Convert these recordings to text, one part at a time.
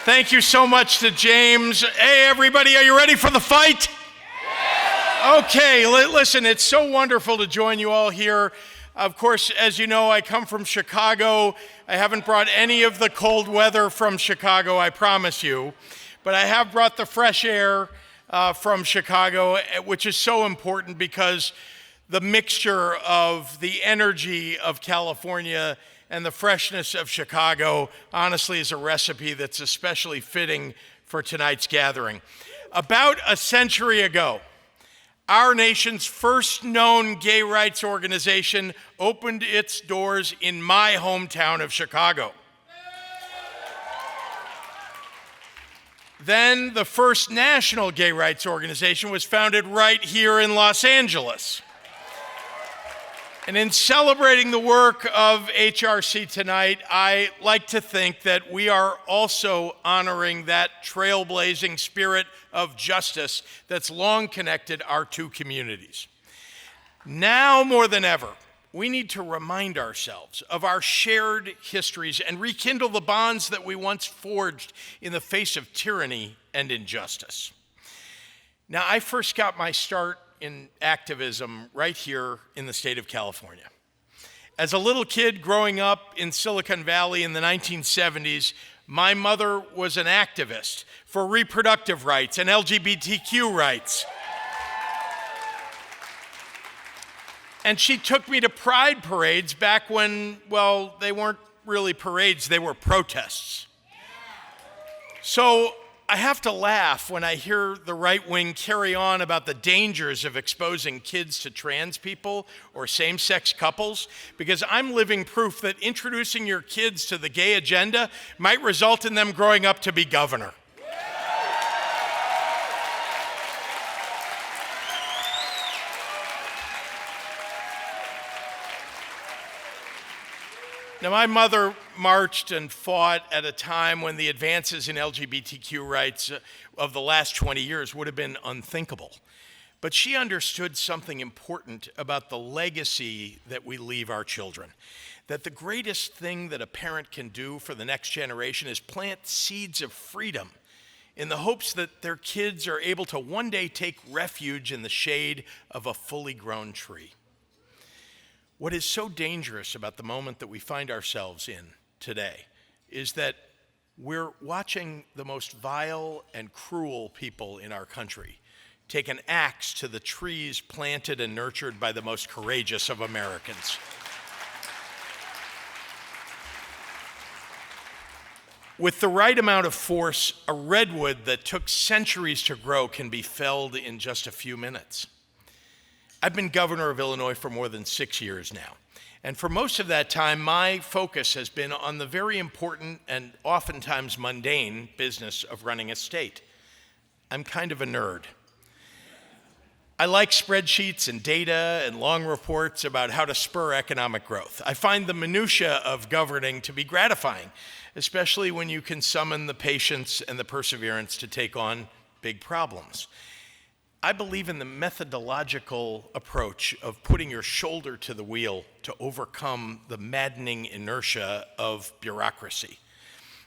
Thank you so much to James. Hey, everybody, are you ready for the fight? Okay, listen, it's so wonderful to join you all here. Of course, as you know, I come from Chicago. I haven't brought any of the cold weather from Chicago, I promise you. But I have brought the fresh air from Chicago, which is so important because the mixture of the energy of California and the freshness of Chicago, honestly, is a recipe that's especially fitting for tonight's gathering. About a century ago, our nation's first known gay rights organization opened its doors in my hometown of Chicago. Then the first national gay rights organization was founded right here in Los Angeles. And in celebrating the work of HRC tonight, I like to think that we are also honoring that trailblazing spirit of justice that's long connected our two communities. Now more than ever, we need to remind ourselves of our shared histories and rekindle the bonds that we once forged in the face of tyranny and injustice. Now, I first got my start in activism right here in the state of California. As a little kid growing up in Silicon Valley in the 1970s, my mother was an activist for reproductive rights and LGBTQ rights. And she took me to pride parades back when, well, they weren't really parades, they were protests. So I have to laugh when I hear the right wing carry on about the dangers of exposing kids to trans people or same-sex couples, because I'm living proof that introducing your kids to the gay agenda might result in them growing up to be governor. Now, my mother marched and fought at a time when the advances in LGBTQ rights of the last 20 years would have been unthinkable. But she understood something important about the legacy that we leave our children. That the greatest thing that a parent can do for the next generation is plant seeds of freedom in the hopes that their kids are able to one day take refuge in the shade of a fully grown tree. What is so dangerous about the moment that we find ourselves in today is that we're watching the most vile and cruel people in our country take an axe to the trees planted and nurtured by the most courageous of Americans. With the right amount of force, a redwood that took centuries to grow can be felled in just a few minutes. I've been governor of Illinois for more than 6 years now. And for most of that time, my focus has been on the very important and oftentimes mundane business of running a state. I'm kind of a nerd. I like spreadsheets and data and long reports about how to spur economic growth. I find the minutia of governing to be gratifying, especially when you can summon the patience and the perseverance to take on big problems. I believe in the methodological approach of putting your shoulder to the wheel to overcome the maddening inertia of bureaucracy.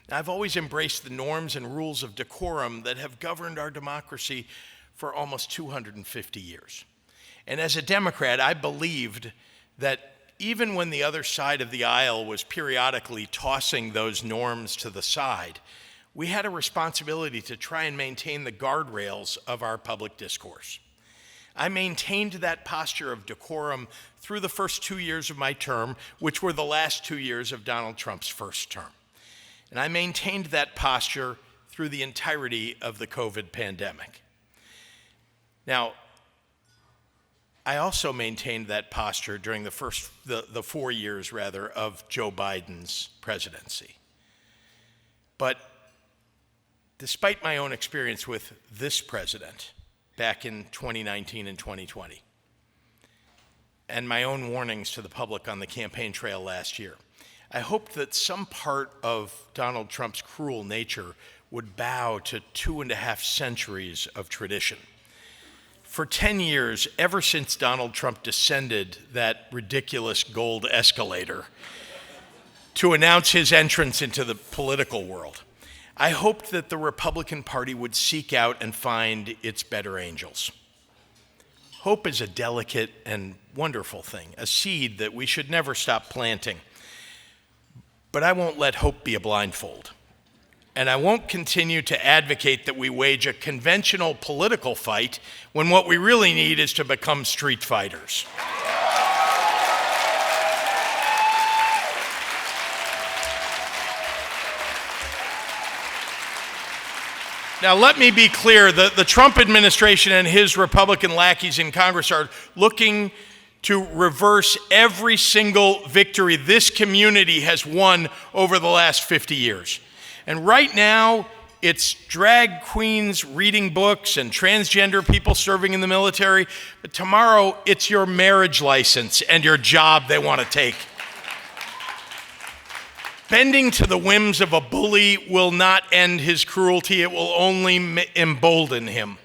I've always embraced the norms and rules of decorum that have governed our democracy for almost 250 years. And as a Democrat, I believed that even when the other side of the aisle was periodically tossing those norms to the side, we had a responsibility to try and maintain the guardrails of our public discourse. I maintained that posture of decorum through the first 2 years of my term, which were the last 2 years of Donald Trump's first term. And I maintained that posture through the entirety of the COVID pandemic. Now, I also maintained that posture during the 4 years of Joe Biden's presidency. But despite my own experience with this president back in 2019 and 2020, and my own warnings to the public on the campaign trail last year, I hoped that some part of Donald Trump's cruel nature would bow to 2.5 centuries of tradition. For 10 years, ever since Donald Trump descended that ridiculous gold escalator to announce his entrance into the political world, I hoped that the Republican Party would seek out and find its better angels. Hope is a delicate and wonderful thing, a seed that we should never stop planting. But I won't let hope be a blindfold. And I won't continue to advocate that we wage a conventional political fight when what we really need is to become street fighters. Now, let me be clear, the Trump administration and his Republican lackeys in Congress are looking to reverse every single victory this community has won over the last 50 years. And right now, it's drag queens reading books and transgender people serving in the military. But tomorrow, it's your marriage license and your job they want to take. Bending to the whims of a bully will not end his cruelty. It will only embolden him.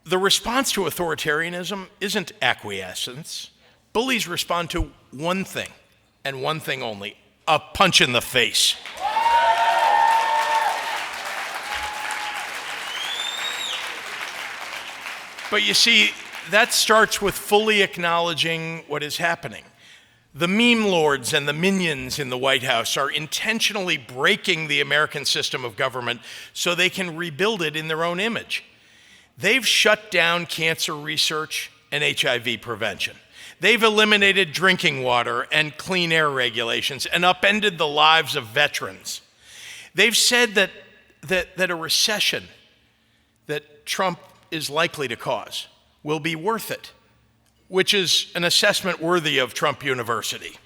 The response to authoritarianism isn't acquiescence. Bullies respond to one thing, and one thing only: a punch in the face. But you see, that starts with fully acknowledging what is happening. The meme lords and the minions in the White House are intentionally breaking the American system of government so they can rebuild it in their own image. They've shut down cancer research and HIV prevention. They've eliminated drinking water and clean air regulations and upended the lives of veterans. They've said that a recession that Trump is likely to cause will be worth it, which is an assessment worthy of Trump University.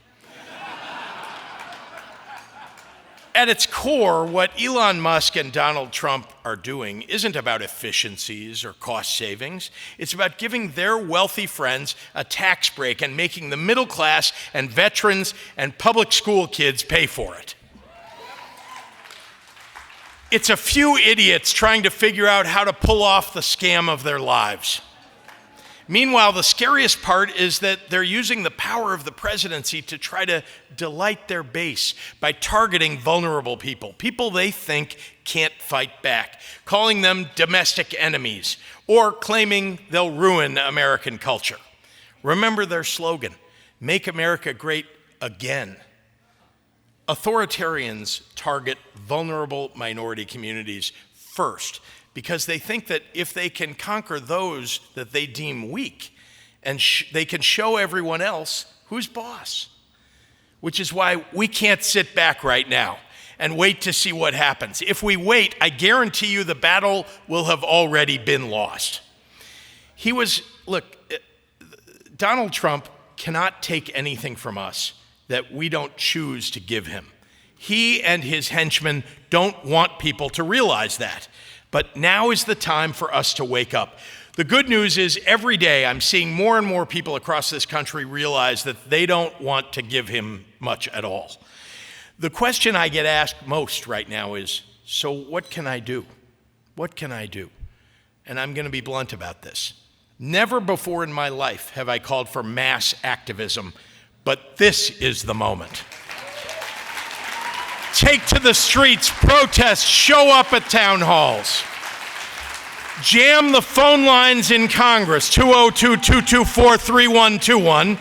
At its core, what Elon Musk and Donald Trump are doing isn't about efficiencies or cost savings. It's about giving their wealthy friends a tax break and making the middle class and veterans and public school kids pay for it. It's a few idiots trying to figure out how to pull off the scam of their lives. Meanwhile, the scariest part is that they're using the power of the presidency to try to delight their base by targeting vulnerable people, people they think can't fight back, calling them domestic enemies, or claiming they'll ruin American culture. Remember their slogan, "Make America Great Again." Authoritarians target vulnerable minority communities first, because they think that if they can conquer those that they deem weak, and they can show everyone else who's boss. Which is why we can't sit back right now and wait to see what happens. If we wait, I guarantee you the battle will have already been lost. Donald Trump cannot take anything from us that we don't choose to give him. He and his henchmen don't want people to realize that. But now is the time for us to wake up. The good news is every day I'm seeing more and more people across this country realize that they don't want to give him much at all. The question I get asked most right now is, so what can I do? What can I do? And I'm going to be blunt about this. Never before in my life have I called for mass activism, but this is the moment. Take to the streets, protest, show up at town halls. Jam the phone lines in Congress, 202-224-3121,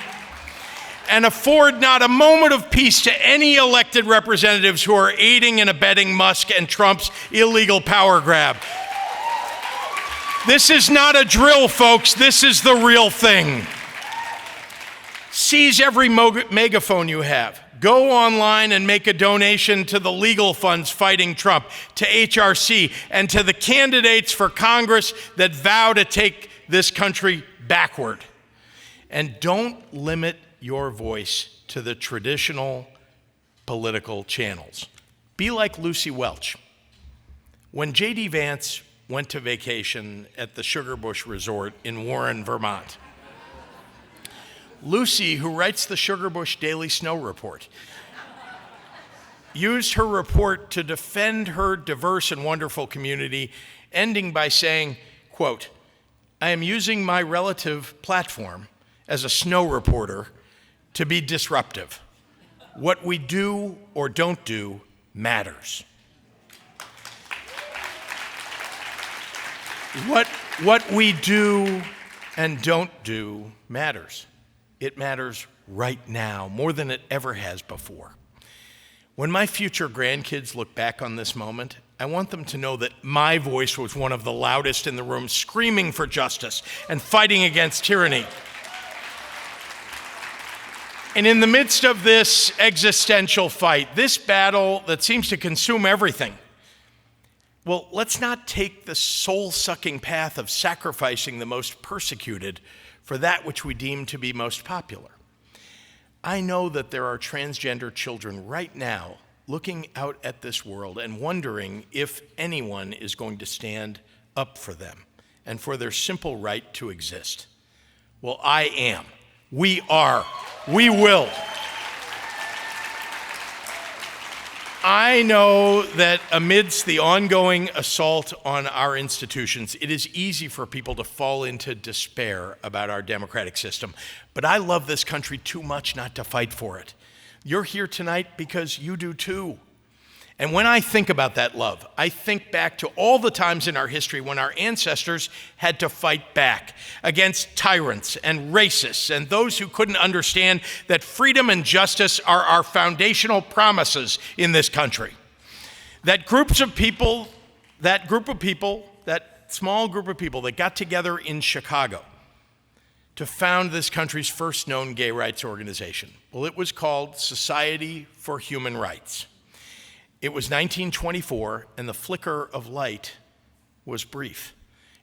and afford not a moment of peace to any elected representatives who are aiding and abetting Musk and Trump's illegal power grab. This is not a drill, folks. This is the real thing. Seize every megaphone you have. Go online and make a donation to the legal funds fighting Trump, to HRC, and to the candidates for Congress that vow to take this country backward. And don't limit your voice to the traditional political channels. Be like Lucy Welch. When J.D. Vance went to vacation at the Sugarbush Resort in Warren, Vermont, Lucy, who writes the Sugarbush Daily Snow Report, used her report to defend her diverse and wonderful community, ending by saying, quote, "I am using my relative platform as a snow reporter to be disruptive. What we do or don't do matters." What we do and don't do matters. It matters right now, more than it ever has before. When my future grandkids look back on this moment, I want them to know that my voice was one of the loudest in the room, screaming for justice and fighting against tyranny. And in the midst of this existential fight, this battle that seems to consume everything, well, let's not take the soul-sucking path of sacrificing the most persecuted for that which we deem to be most popular. I know that there are transgender children right now looking out at this world and wondering if anyone is going to stand up for them and for their simple right to exist. Well, I am. We are. We will. I know that amidst the ongoing assault on our institutions, it is easy for people to fall into despair about our democratic system. But I love this country too much not to fight for it. You're here tonight because you do too. And when I think about that love, I think back to all the times in our history when our ancestors had to fight back against tyrants and racists and those who couldn't understand that freedom and justice are our foundational promises in this country. That small group of people that got together in Chicago to found this country's first known gay rights organization. Well, it was called Society for Human Rights. It was 1924, and the flicker of light was brief.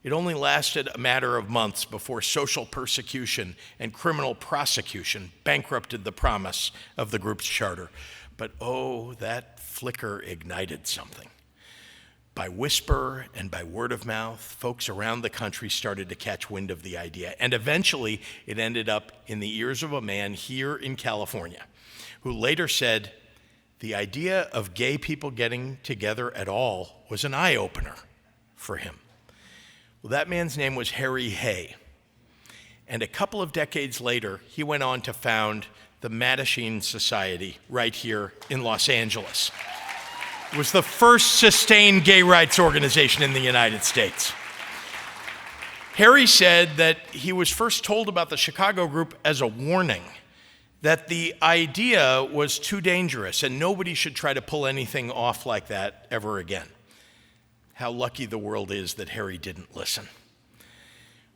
It only lasted a matter of months before social persecution and criminal prosecution bankrupted the promise of the group's charter. But oh, that flicker ignited something. By whisper and by word of mouth, folks around the country started to catch wind of the idea, and eventually it ended up in the ears of a man here in California who later said, the idea of gay people getting together at all was an eye-opener for him. Well, that man's name was Harry Hay. And a couple of decades later, he went on to found the Mattachine Society right here in Los Angeles. It was the first sustained gay rights organization in the United States. Harry said that he was first told about the Chicago group as a warning, that the idea was too dangerous and nobody should try to pull anything off like that ever again. How lucky the world is that Harry didn't listen.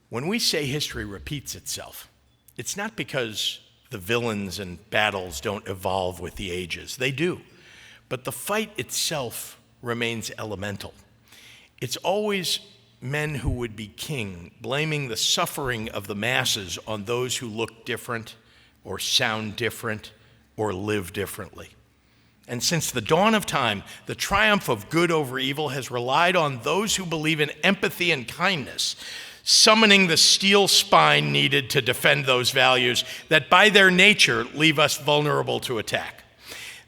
When we say history repeats itself, it's not because the villains and battles don't evolve with the ages. They do. But the fight itself remains elemental. It's always men who would be king, blaming the suffering of the masses on those who look different or sound different, or live differently. And since the dawn of time, the triumph of good over evil has relied on those who believe in empathy and kindness, summoning the steel spine needed to defend those values that by their nature leave us vulnerable to attack.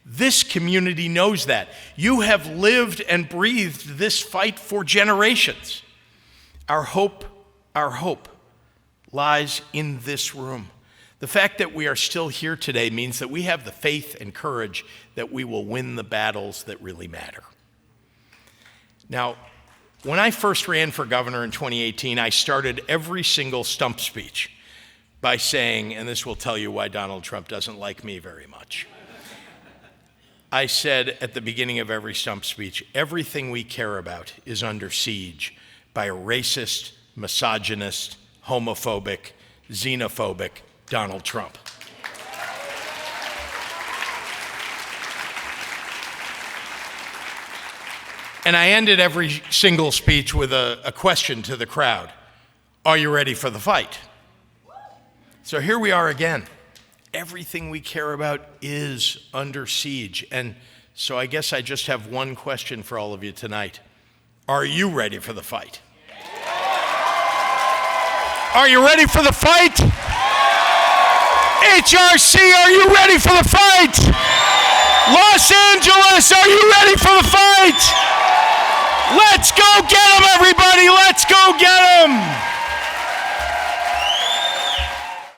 This community knows that. You have lived and breathed this fight for generations. Our hope lies in this room. The fact that we are still here today means that we have the faith and courage that we will win the battles that really matter. Now, when I first ran for governor in 2018, I started every single stump speech by saying, and this will tell you why Donald Trump doesn't like me very much. I said at the beginning of every stump speech, everything we care about is under siege by a racist, misogynist, homophobic, xenophobic Donald Trump. And I ended every single speech with a question to the crowd. Are you ready for the fight? So here we are again. Everything we care about is under siege. And so I guess I just have one question for all of you tonight. Are you ready for the fight? Are you ready for the fight? HRC, are you ready for the fight? Los Angeles, are you ready for the fight? Let's go get them, everybody! Let's go get them!